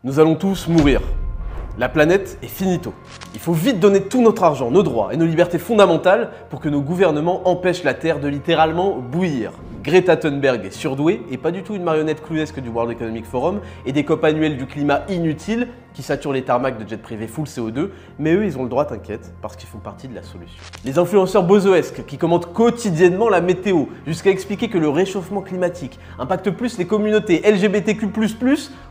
Nous allons tous mourir. La planète est finito. Il faut vite donner tout notre argent, nos droits et nos libertés fondamentales pour que nos gouvernements empêchent la Terre de littéralement bouillir. Greta Thunberg est surdouée et pas du tout une marionnette clownesque du World Economic Forum et des COP annuels du climat inutiles qui saturent les tarmacs de jets privés full CO2, mais eux ils ont le droit, t'inquiète, parce qu'ils font partie de la solution. Les influenceurs bozoesques qui commentent quotidiennement la météo jusqu'à expliquer que le réchauffement climatique impacte plus les communautés LGBTQ++,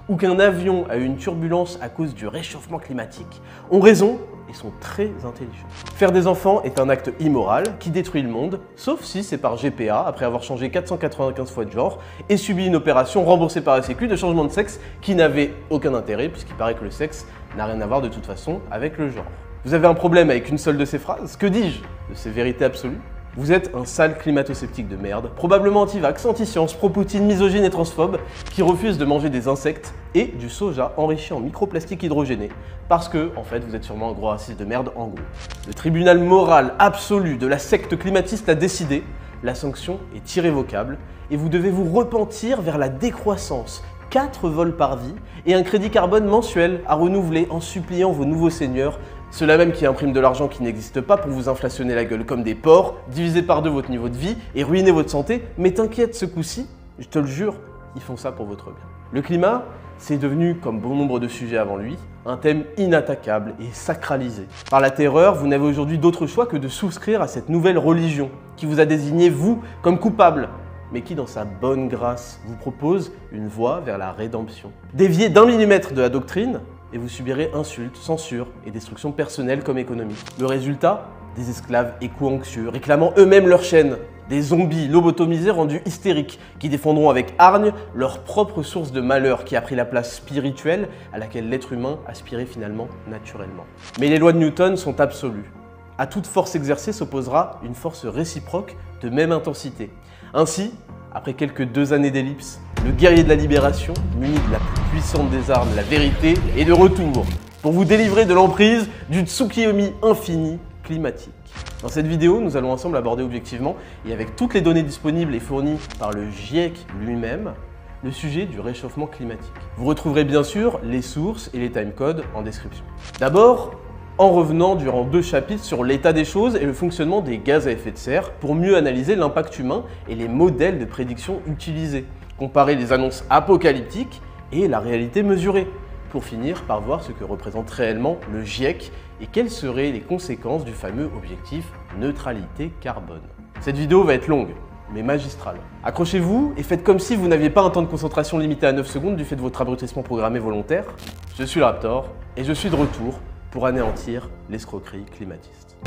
ou qu'un avion a eu une turbulence à cause du réchauffement climatique, ont raison et sont très intelligents. Faire des enfants est un acte immoral qui détruit le monde, sauf si c'est par GPA, après avoir changé 495 fois de genre, et subi une opération remboursée par la Sécu de changement de sexe qui n'avait aucun intérêt, puisqu'il paraît que le sexe n'a rien à voir de toute façon avec le genre. Vous avez un problème avec une seule de ces phrases? Que dis-je? De ces vérités absolues? Vous êtes un sale climato-sceptique de merde, probablement anti-vax, anti-science, pro-Poutine, misogyne et transphobe, qui refuse de manger des insectes et du soja enrichi en microplastique hydrogéné, parce que, en fait, vous êtes sûrement un gros raciste de merde en gros. Le tribunal moral absolu de la secte climatiste a décidé, la sanction est irrévocable, et vous devez vous repentir vers la décroissance, 4 vols par vie, et un crédit carbone mensuel à renouveler en suppliant vos nouveaux seigneurs, ceux-là même qui impriment de l'argent qui n'existe pas pour vous inflationner la gueule comme des porcs, diviser par 2 votre niveau de vie et ruiner votre santé, mais t'inquiète, ce coup-ci, je te le jure, ils font ça pour votre bien. Le climat, c'est devenu, comme bon nombre de sujets avant lui, un thème inattaquable et sacralisé. Par la terreur, vous n'avez aujourd'hui d'autre choix que de souscrire à cette nouvelle religion qui vous a désigné, vous, comme coupable, mais qui, dans sa bonne grâce, vous propose une voie vers la rédemption. Déviez d'1 millimètre de la doctrine, et vous subirez insultes, censure et destruction personnelle comme économique. Le résultat? Des esclaves éco-anxieux, réclamant eux-mêmes leur chaîne. Des zombies lobotomisés rendus hystériques, qui défendront avec hargne leur propre source de malheur qui a pris la place spirituelle à laquelle l'être humain aspirait finalement naturellement. Mais les lois de Newton sont absolues. À toute force exercée s'opposera une force réciproque de même intensité. Ainsi, après quelques 2 années d'ellipse, le guerrier de la libération, muni de la plus puissante des armes, la vérité, est de retour pour vous délivrer de l'emprise du Tsukiyomi infini climatique. Dans cette vidéo, nous allons ensemble aborder objectivement et avec toutes les données disponibles et fournies par le GIEC lui-même, le sujet du réchauffement climatique. Vous retrouverez bien sûr les sources et les timecodes en description. D'abord, en revenant durant 2 chapitres sur l'état des choses et le fonctionnement des gaz à effet de serre pour mieux analyser l'impact humain et les modèles de prédiction utilisés, comparer les annonces apocalyptiques et la réalité mesurée, pour finir par voir ce que représente réellement le GIEC et quelles seraient les conséquences du fameux objectif neutralité carbone. Cette vidéo va être longue, mais magistrale. Accrochez-vous et faites comme si vous n'aviez pas un temps de concentration limité à 9 secondes du fait de votre abrutissement programmé volontaire. Je suis le Raptor et je suis de retour pour anéantir l'escroquerie climatiste.